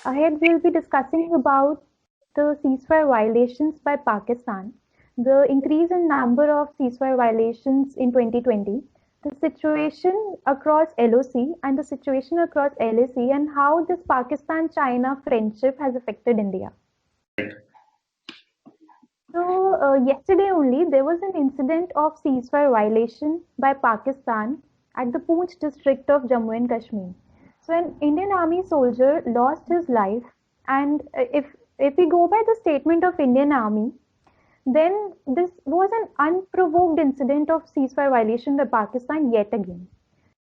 Ahead, we'll be discussing about the ceasefire violations by Pakistan, the increase in number of ceasefire violations in 2020, the situation across LOC and the situation across LAC, and how this Pakistan-China friendship has affected India. So, yesterday only there was an incident of ceasefire violation by Pakistan at the Poonch district of Jammu and Kashmir. So, an Indian Army soldier lost his life, and if we go by the statement of Indian Army, then this was an unprovoked incident of ceasefire violation by Pakistan yet again.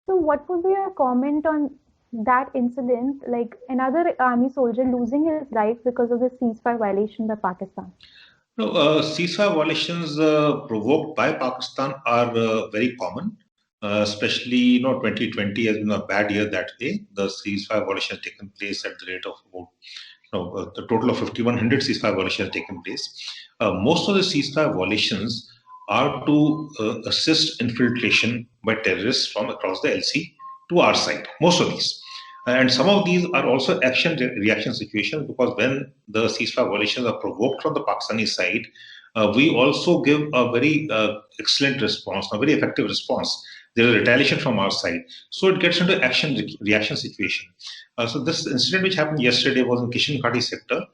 So, what would be your comment on that incident, like another army soldier losing his life because of the ceasefire violation by Pakistan? No, ceasefire violations provoked by Pakistan are very common. Especially, 2020 has been a bad year that way. The ceasefire violation has taken place at the rate of about, the total of 5,100 ceasefire violations have taken place. Most of the ceasefire violations are to assist infiltration by terrorists from across the LC to our side. Most of these. And some of these are also action reaction situations, because when the ceasefire violations are provoked from the Pakistani side, we also give a very excellent response, a very effective response. There is retaliation from our side. So it gets into action reaction situation. So this incident which happened yesterday was in Kishan Ghati sector,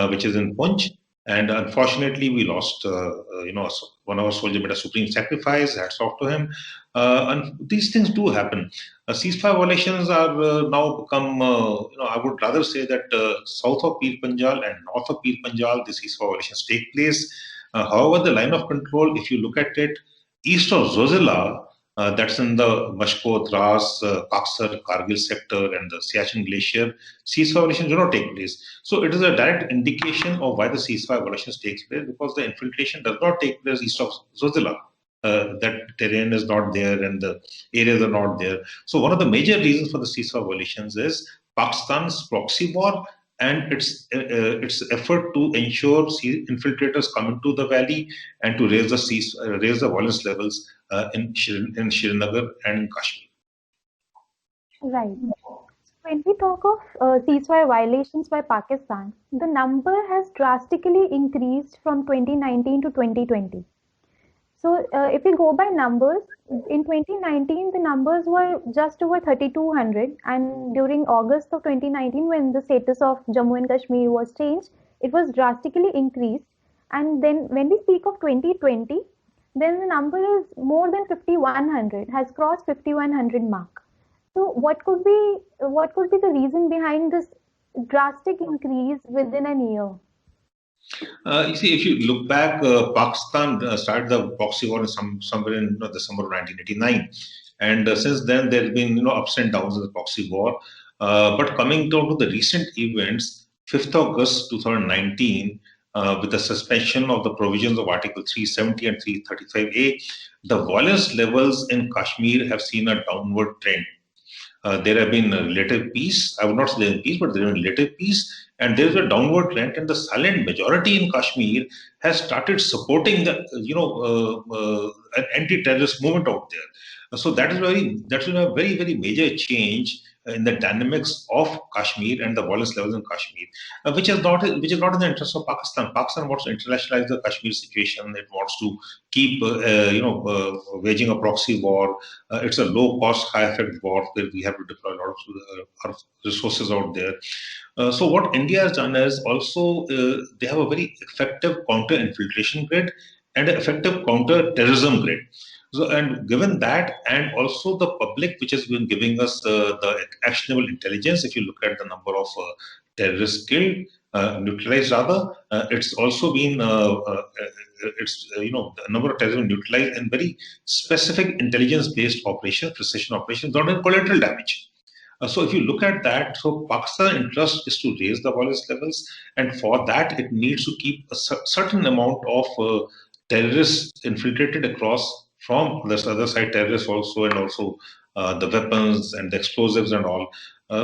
which is in Punch. And unfortunately, we lost, one of our soldiers made a supreme sacrifice. Hats off to him. And these things do happen. Ceasefire violations are now become, I would rather say that south of Pir Panjal and north of Pir Panjal, the ceasefire violations take place. However, the line of control, if you look at it, east of Zozila, that's in the Mashko, Dras, Kaksar, Kargil sector, and the Siachen Glacier, ceasefire violations do not take place. So it is a direct indication of why the ceasefire violations takes place, because the infiltration does not take place east of Zozila. That terrain is not there and the areas are not there. So one of the major reasons for the ceasefire violations is Pakistan's proxy war and its effort to ensure infiltrators come into the valley and to raise the violence levels in Srinagar and in Kashmir. Right. When we talk of ceasefire violations by Pakistan, the number has drastically increased from 2019 to 2020. So, if we go by numbers, in 2019 the numbers were just over 3,200, and during August of 2019, when the status of Jammu and Kashmir was changed, it was drastically increased. And then when we speak of 2020, then the number is more than 5,100, has crossed 5,100 mark. So, what could be the reason behind this drastic increase within a year? You see, if you look back, Pakistan started the proxy war somewhere in December of 1989, and since then there have been ups and downs in the proxy war. But coming down to the recent events, 5th August 2019, with the suspension of the provisions of Article 370 and 335A, the violence levels in Kashmir have seen a downward trend. There have been relative peace. I would not say peace, but there have been relative peace, and there is a downward trend. And the silent majority in Kashmir has started supporting the, an anti-terrorist movement out there. So that's a very very major change in the dynamics of Kashmir and the violence levels in Kashmir, which is not in the interest of Pakistan. Pakistan wants to internationalize the Kashmir situation. It wants to keep waging a proxy war. It's a low cost, high effect war where we have to deploy a lot of resources out there. So what India has done is also they have a very effective counter infiltration grid and an effective counter terrorism grid. So, and given that, and also the public, which has been giving us the actionable intelligence, if you look at the number of terrorists killed, neutralized rather, it's also been, the number of terrorists neutralized in very specific intelligence-based operations, precision operations, not in collateral damage. So if you look at that, so Pakistan's interest is to raise the violence levels, and for that it needs to keep a certain amount of terrorists infiltrated across from this other side, terrorists also, and also the weapons and the explosives and all.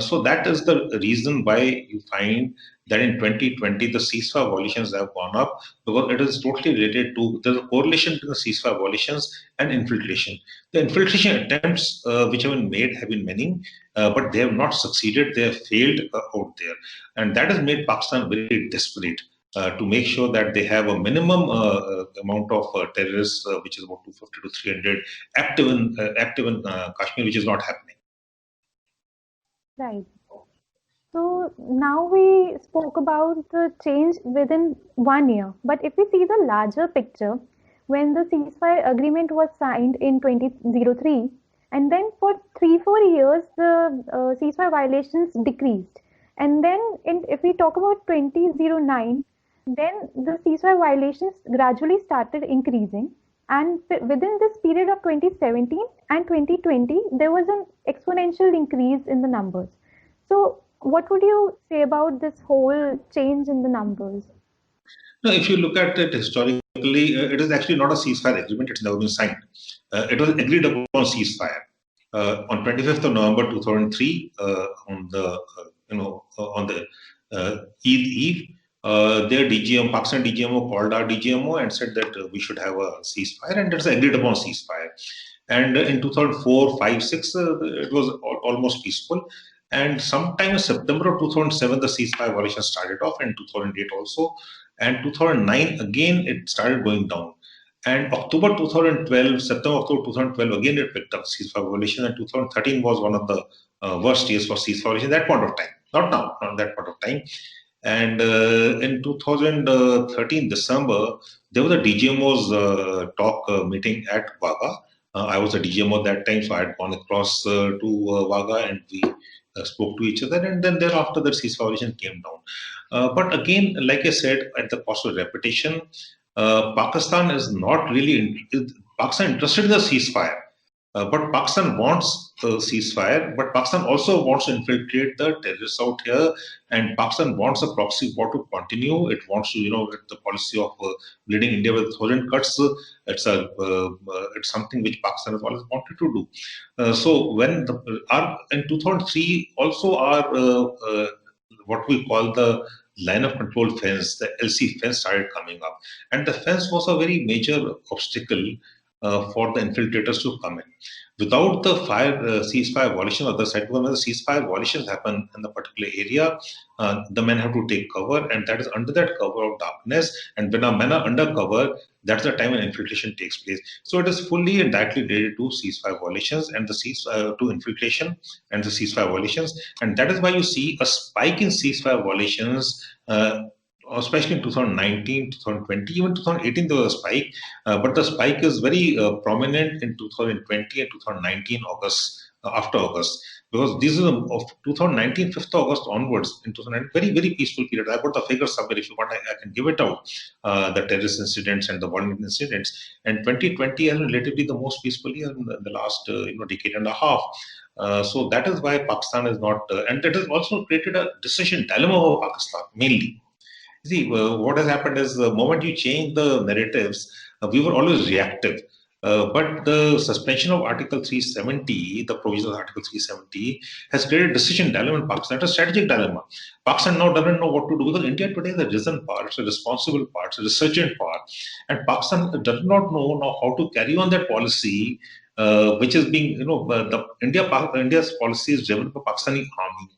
So that is the reason why you find that in 2020 the ceasefire violations have gone up, because it is totally related to, there's a correlation between the ceasefire violations and infiltration. The infiltration attempts which have been made have been many, but they have not succeeded. They have failed out there, and that has made Pakistan very desperate to make sure that they have a minimum amount of terrorists, which is about 250 to 300, active in Kashmir, which is not happening. Right. So now we spoke about the change within 1 year, but if we see the larger picture, when the ceasefire agreement was signed in 2003, and then for 3 4 years the ceasefire violations decreased, and then if we talk about 2009, then the ceasefire violations gradually started increasing, and within this period of 2017 and 2020, there was an exponential increase in the numbers. So, what would you say about this whole change in the numbers? No, if you look at it historically, it is actually not a ceasefire agreement. It's never been signed. It was agreed upon ceasefire on 25th of November 2003 on the on the Eid Eve. Their DGM, Pakistan DGMO called our DGMO and said that we should have a ceasefire, and it's agreed upon ceasefire. And in 2004, 5, 6, it was almost peaceful. And sometime in September of 2007, the ceasefire violation started off, and 2008 also. And 2009, again, it started going down. And October 2012, September, October 2012, again, it picked up ceasefire violation. And 2013 was one of the worst years for ceasefire violation at that point of time. Not now, not that point of time. And in 2013 December, there was a DGMO's talk meeting at Vaga. I was a DGMO that time, so I had gone across to Vaga, and we spoke to each other. And then thereafter, the ceasefire violation came down. But again, like I said, at the cost of repetition, Pakistan is not really Pakistan interested in the ceasefire. But Pakistan wants a ceasefire, but Pakistan also wants to infiltrate the terrorists out here, and Pakistan wants a proxy war to continue. It wants to, the policy of bleeding India with 1,000 cuts. It's something which Pakistan has always wanted to do. So when our in 2003 also our what we call the line of control fence, the LC fence started coming up, and the fence was a very major obstacle for the infiltrators to come in. Without the ceasefire violation of the side, when the ceasefire violations happen in the particular area, the men have to take cover, and that is under that cover of darkness. And when a men are under cover, that's the time when infiltration takes place. So it is fully and directly related to ceasefire violations and the to infiltration and the ceasefire violations, and that is why you see a spike in ceasefire violations. Especially in 2019, 2020, even 2018, there was a spike, but the spike is very prominent in 2020 and 2019 August, after August, because this is of 2019, 5th August onwards, in 2019, very, very peaceful period. I've got the figures somewhere. If you want, I can give it out, the terrorist incidents and the violent incidents. And 2020 is relatively the most peaceful year in the last decade and a half. So that is why Pakistan is not, and it has also created a decision dilemma for Pakistan, mainly. See, what has happened is the moment you change the narratives, we were always reactive. But the suspension of Article 370, the provisions of Article 370, has created a decision dilemma in Pakistan, a strategic dilemma. Pakistan now doesn't know what to do, because India today is a risen power, it's a responsible power, it's a resurgent power. And Pakistan does not know now how to carry on that policy, which is being, India's policy is driven by Pakistani army.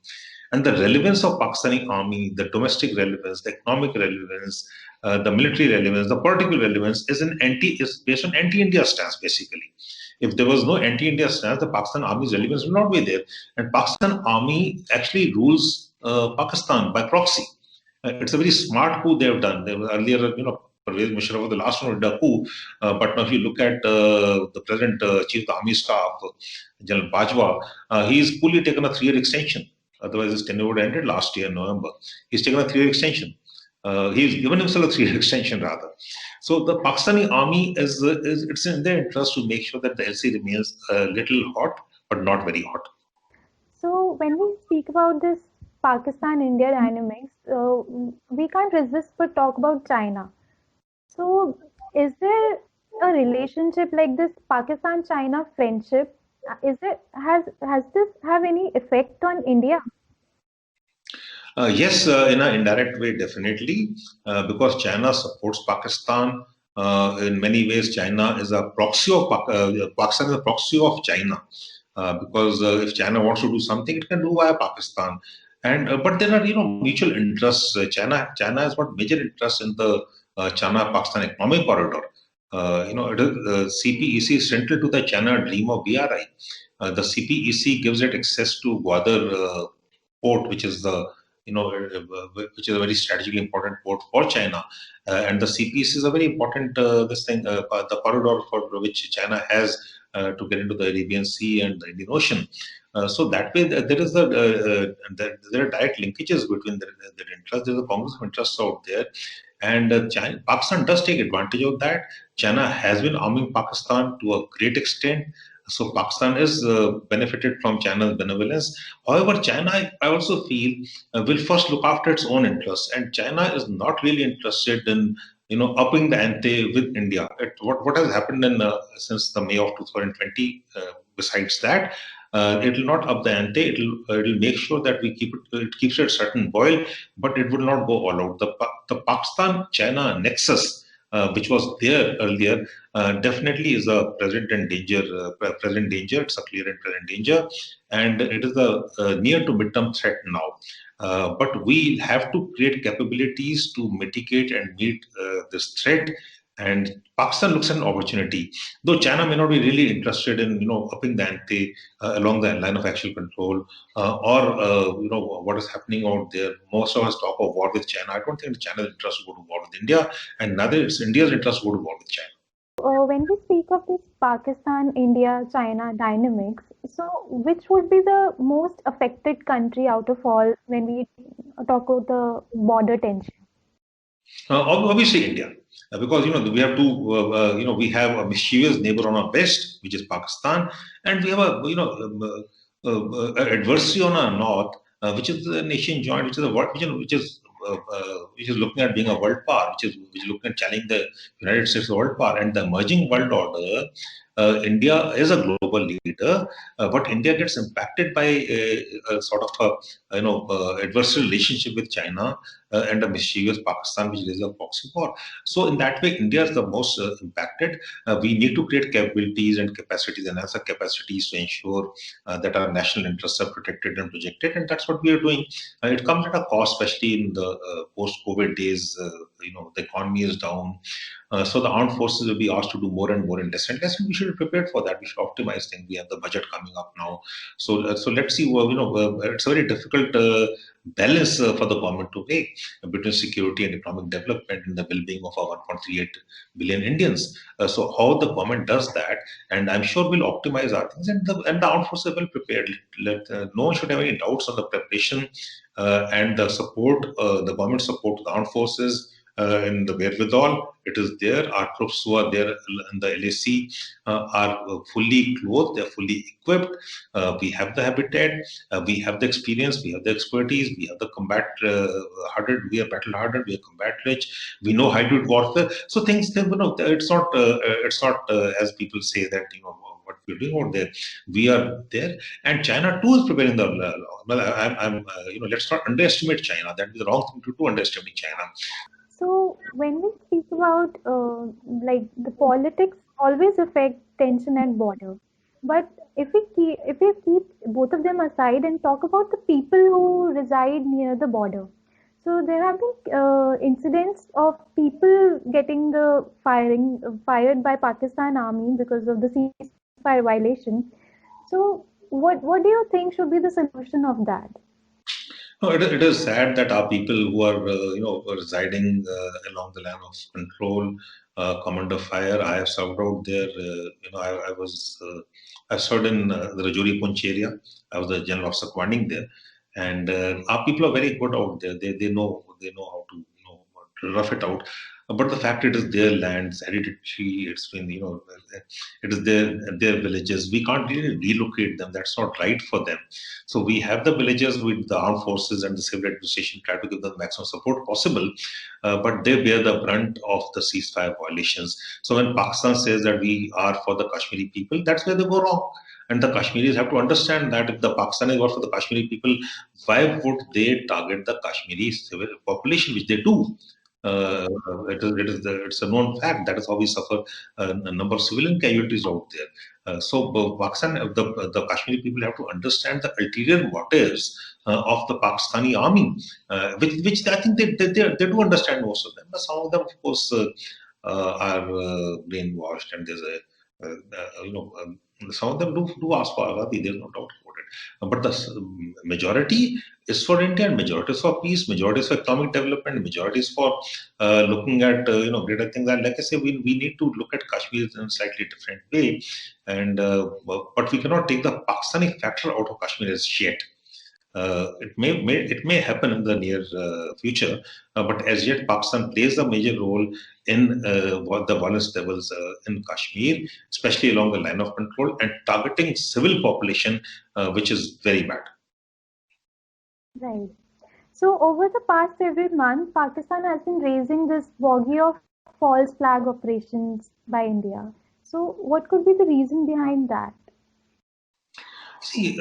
And the relevance of Pakistani army, the domestic relevance, the economic relevance, the military relevance, the political relevance is based on anti-India stance, basically. If there was no anti-India stance, the Pakistan army's relevance will not be there. And Pakistan army actually rules Pakistan by proxy. It's a very smart coup they have done. They were earlier, Pervez Musharraf was the last one who did a coup. But now if you look at the present chief of the army staff, General Bajwa, he's fully taken a 3-year extension. Otherwise, his tenure would have ended last year in November. He's taken a 3-year extension. He's given himself a 3-year extension, rather. So the Pakistani army is it's in their interest to make sure that the LC remains a little hot, but not very hot. So, when we speak about this Pakistan India dynamics, we can't resist but talk about China. So, is there a relationship like this Pakistan China friendship? Is it has this have any effect on India? Yes, in an indirect way, definitely, because China supports Pakistan. In many ways, China is a proxy of Pakistan is a proxy of China, because if China wants to do something, it can do via Pakistan. And but there are mutual interests. China has got major interests in the China-Pakistan economic corridor. CPEC is central to the China dream of BRI. The CPEC gives it access to Gwadar port, which is which is a very strategically important port for China. And the CPEC is a very important the corridor for which China has to get into the Arabian Sea and the Indian Ocean. So that way, there are direct linkages between their interests. There's a congress of interests out there, and Pakistan does take advantage of that. China has been arming Pakistan to a great extent. So Pakistan is benefited from China's benevolence. However, China, I also feel, will first look after its own interests, and China is not really interested in upping the ante with India. What has happened in since the May of 2020? Besides that, it will not up the ante. It'll make sure that it keeps it at a certain boil, but it will not go all out. The Pakistan China nexus, which was there earlier, definitely is a present and danger. Present danger. It's a clear and present danger, and it is a near to midterm threat now. But we have to create capabilities to mitigate and meet this threat. And Pakistan looks at an opportunity, though China may not be really interested in upping the ante along the line of actual control, or what is happening out there. Most of us talk of war with China. I don't think China's interest to go to war with India, and neither is India's interest to go to war with China. When we speak of this Pakistan, India, China dynamics, so which would be the most affected country out of all when we talk about the border tension? Obviously, India, because we have we have a mischievous neighbor on our west, which is Pakistan, and we have a adversary on our north, which is the nation joint, which is a world, which is looking at being a world power, which is looking at challenging the United States world power and the emerging world order. India is a global leader, but India gets impacted by a sort of adversarial relationship with China and a mischievous Pakistan, which is a proxy war. So in that way, India is the most impacted. We need to create capabilities and capacities, and as a capacities to ensure that our national interests are protected and projected, and that's what we are doing. It comes at a cost, especially in the post-COVID days. The economy is down, so the armed forces will be asked to do more and more and less and less, and we should be prepared for that. We should optimize things. We have the budget coming up now, so let's see. It's a very difficult balance for the government to make between security and economic development and the well-being of our 1.38 billion Indians. So how the government does that, and I'm sure we'll optimize our things, and the armed forces are well prepared. No one should have any doubts on the preparation and the support, the government support to the armed forces. In the wherewithal, it is there. Our troops who are there in the LAC are fully clothed, they're fully equipped. We have the habitat, we have the experience, we have the expertise, we have the combat hardened, we are battle hardened, we are combat rich, we know hybrid warfare. So it's not as people say that what we're doing out there. We are there, and China too is preparing the. Well, let's not underestimate China. That is the wrong thing to do. Underestimating China. So when we speak about like the politics always affect tension and border, but if we keep both of them aside and talk about the people who reside near the border, so there have been incidents of people getting the fired by Pakistan army because of the ceasefire violation. So what do you think should be the solution of that? No, it is sad that our people who are residing along the line of control come under fire. I have served out there. I served in the Rajouri Punch area. I was the general officer commanding there, and our people are very good out there. They know how to to rough it out. But the fact it is their lands, hereditary. It's been it is their villages. We can't really relocate them. That's not right for them. So we have the villages with the armed forces and the civil administration try to give them the maximum support possible, but they bear the brunt of the ceasefire violations. So when Pakistan says that we are for the Kashmiri people, that's where they go wrong. And the Kashmiris have to understand that if the Pakistanis were for the Kashmiri people, why would they target the Kashmiri civil population, which they do? It's a known fact. That is how we suffer a number of civilian casualties out there. Pakistan, the Kashmiri people have to understand the ulterior motives of the Pakistani army, which I think they do understand, most of them. But some of them, of course, are brainwashed, and there's a some of them do ask for Azadi. There's no doubt about it. But the majority is for India, and majority is for peace, majority is for economic development, majority is for looking at greater things. And like I say, we need to look at Kashmir in a slightly different way, and but we cannot take the Pakistani factor out of Kashmir as yet. It may happen in the near future, but as yet Pakistan plays a major role in what the violence levels in Kashmir, especially along the line of control and targeting civil population, which is very bad. Right. So over the past several months, Pakistan has been raising this bogey of false flag operations by India. So what could be the reason behind that? See,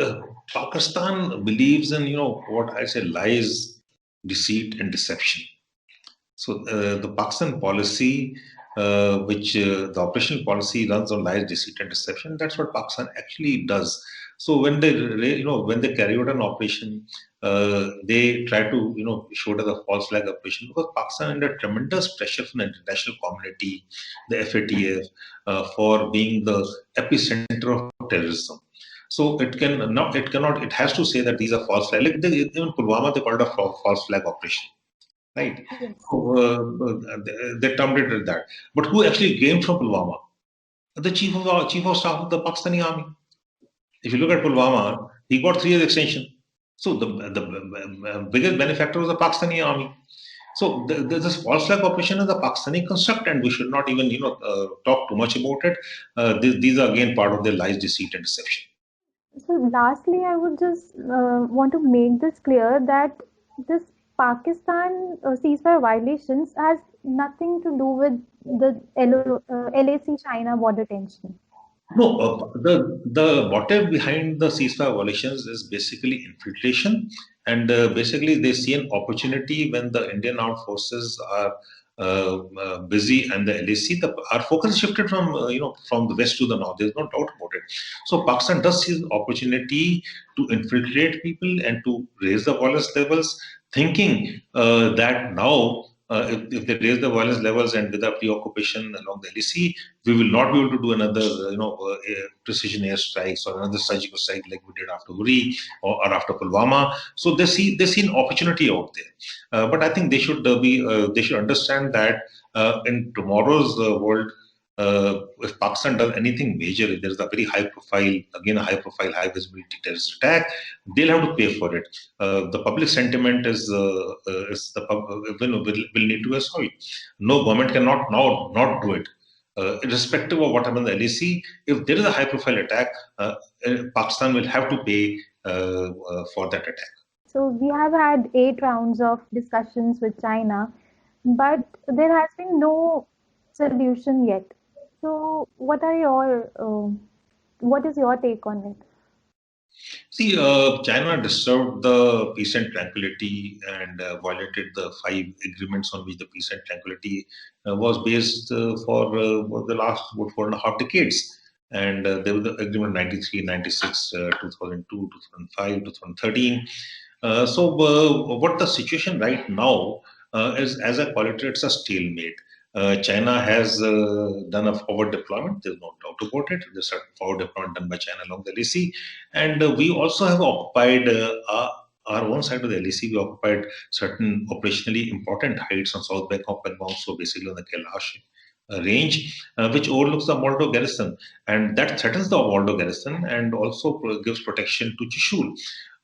Pakistan believes in what I say, lies, deceit, and deception. So the Pakistan policy, which the operational policy runs on lies, deceit, and deception. That's what Pakistan actually does. So when they carry out an operation, they try to show it as a false flag operation, because Pakistan under tremendous pressure from the international community, the FATF, for being the epicenter of terrorism. So it has to say that these are false flag. Like even Pulwama, they called it a false flag operation, right? Yes. So, they termed it as that. But who actually gained from Pulwama? The chief of staff of the Pakistani army. If you look at Pulwama, he got 3 years extension. So the biggest benefactor was the Pakistani army. So this false flag operation is a Pakistani construct, and we should not even talk too much about it. These are again part of their lies, deceit, and deception. So lastly, I would just want to make this clear that this Pakistan ceasefire violations has nothing to do with the LAC China border tension. No, the motive behind the ceasefire violations is basically infiltration, and basically they see an opportunity when the Indian armed forces are busy, and the LAC, our focus shifted from from the west to the north. There's no doubt about it. So Pakistan does see an opportunity to infiltrate people and to raise the violence levels, thinking that now, if they raise the violence levels and with a preoccupation along the LAC, we will not be able to do another, precision airstrikes or another surgical strike like we did after Uri, or after Pulwama. So they see an opportunity out there. But I think they should understand that in tomorrow's world, if Pakistan does anything major, if there's a very high profile, again a high profile, high visibility terrorist attack, they'll have to pay for it. The public sentiment will need to be sorry. No government cannot now not do it. Irrespective of what happens in the LAC, if there is a high profile attack, Pakistan will have to pay for that attack. So we have had 8 rounds of discussions with China, but there has been no solution yet. So what is your take on it? See, China disturbed the peace and tranquility, and violated the 5 agreements on which the peace and tranquility was based for the last 4.5 decades. And there was the agreement 93, 96, 2002, 2005, 2013. What the situation right now is, as I call it, it's a stalemate. China has done a forward deployment. There's no doubt about it. There's a forward deployment done by China along the LAC, and we also have occupied our own side of the LAC. We occupied certain operationally important heights on south bank of Bengal, so basically on the Kailash range, which overlooks the Moldo garrison, and that threatens the Moldo garrison and also gives protection to Chishul.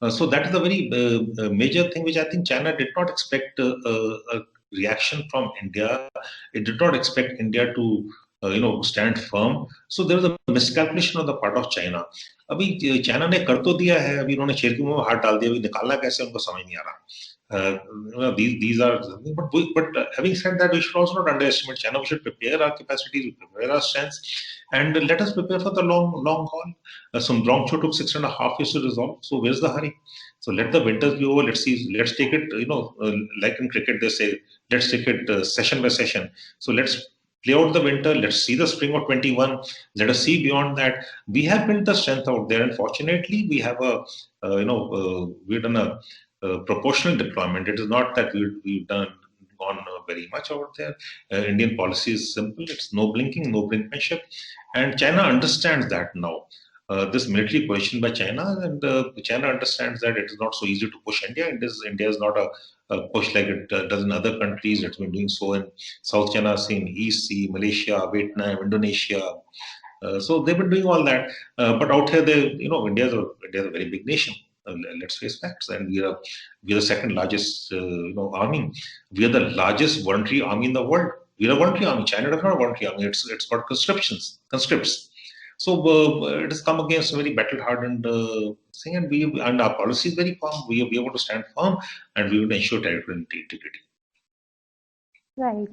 So that is a very major thing which I think China did not expect a reaction from India. It did not expect India to stand firm. So there was a miscalculation on the part of China. अभी China ने कर तो दिया है, अभी उन्होंने शेर के मुंह में हाथ डाल दिया, अभी निकालना कैसे उनको समझ नहीं आ रहा. These are, but having said that, we should also not underestimate China. We should prepare our capacities, prepare our strengths, and let us prepare for the long haul. Some Rongcho took 6.5 years to resolve. So where's the hurry? So let the winters be over. Let's see. Let's take it. Like in cricket, they say, let's take it session by session. So let's play out the winter. Let's see the spring of 21. Let us see beyond that. We have built the strength out there, and fortunately, we have we've done a proportional deployment. It is not that we've done gone very much out there. Indian policy is simple. It's no blinking, no brinkmanship, and China understands that now. This military position by China, and China understands that it is not so easy to push India. India is not a push like it does in other countries. It's been doing so in South China Sea, in East Sea, Malaysia, Vietnam, Indonesia. So they've been doing all that, but out here, India's a very big nation. Let's face facts, and we're the second largest, army. We are the largest voluntary army in the world. We're a voluntary army. China does not have a voluntary army. It's got conscripts. So it has come against a very battle-hardened thing, and our policy is very firm. We are able to stand firm, and we will ensure territorial integrity. Right.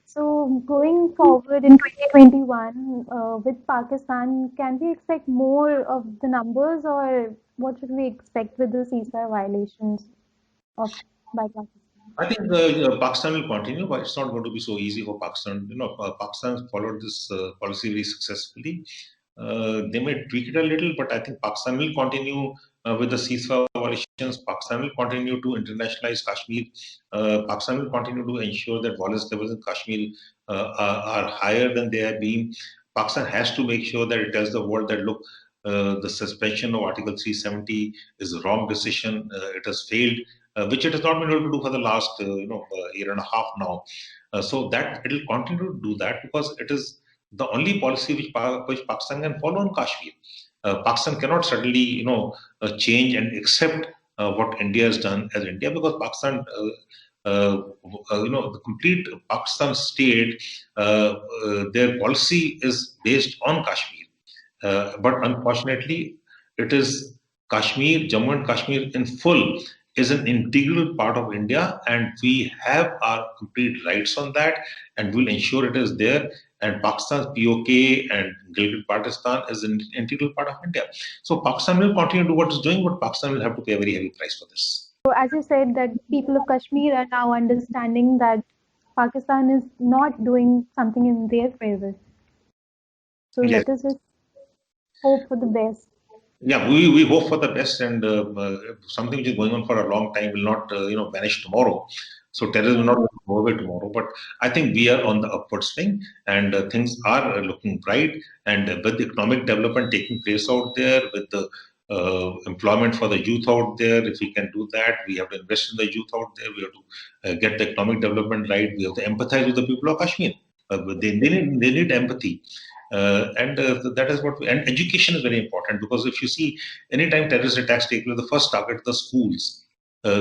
So going forward in 2021 with Pakistan, can we expect more of the numbers, or what should we expect with the ceasefire violations of by Pakistan? I think Pakistan will continue, but it's not going to be so easy for Pakistan. Pakistan followed this policy very successfully. They may tweak it a little, but I think Pakistan will continue with the ceasefire violations. Pakistan will continue to internationalize Kashmir. Pakistan will continue to ensure that violence levels in Kashmir are higher than they have been. Pakistan has to make sure that it tells the world that look, the suspension of Article 370 is a wrong decision. It has failed, which it has not been able to do for the last year and a half now. So that it will continue to do that because it is the only policy which Pakistan can follow in Kashmir. Pakistan cannot suddenly, change and accept what India has done as India because Pakistan, the complete Pakistan state, their policy is based on Kashmir. But unfortunately, it is Kashmir, Jammu and Kashmir in full is an integral part of India, and we have our complete rights on that, and we'll ensure it is there. And Pakistan's POK and Gilgit-Baltistan is an integral part of India. So Pakistan will continue to do what it's doing, but Pakistan will have to pay a very heavy price for this. So as you said, that people of Kashmir are now understanding that Pakistan is not doing something in their favor. So Yes. let us just hope for the best. Yeah, we hope for the best, and something which is going on for a long time will not vanish tomorrow. So terrorism will not go away tomorrow, but I think we are on the upward swing, and things are looking bright. And with the economic development taking place out there, with the employment for the youth out there, if we can do that, we have to invest in the youth out there. We have to get the economic development right. We have to empathize with the people of Kashmir. They need empathy. That is what and education is very important because if you see anytime terrorist attacks take place, the first target the schools.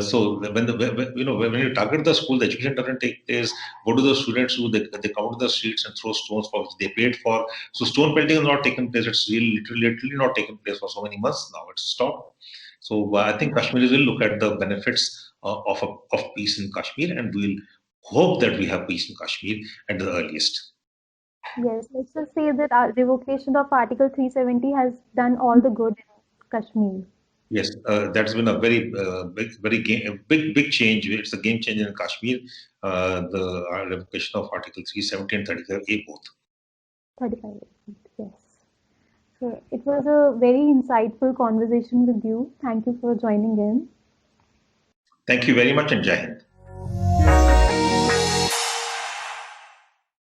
So when you target the school, the education doesn't take place. What do the students do? They come to the streets and throw stones for which they paid for. So stone pelting has not taken place. It's really literally not taken place for so many months now. It's stopped. So I think Kashmiris will look at the benefits of peace in Kashmir, and we'll hope that we have peace in Kashmir at the earliest. Yes, let's just say that our revocation of Article 370 has done all the good in Kashmir. Yes, that's been a very big change. It's a game changer in Kashmir. The revocation of Article 370 and 35A both. 35, yes. So it was a very insightful conversation with you. Thank you for joining in. Thank you very much, and Jai Hind.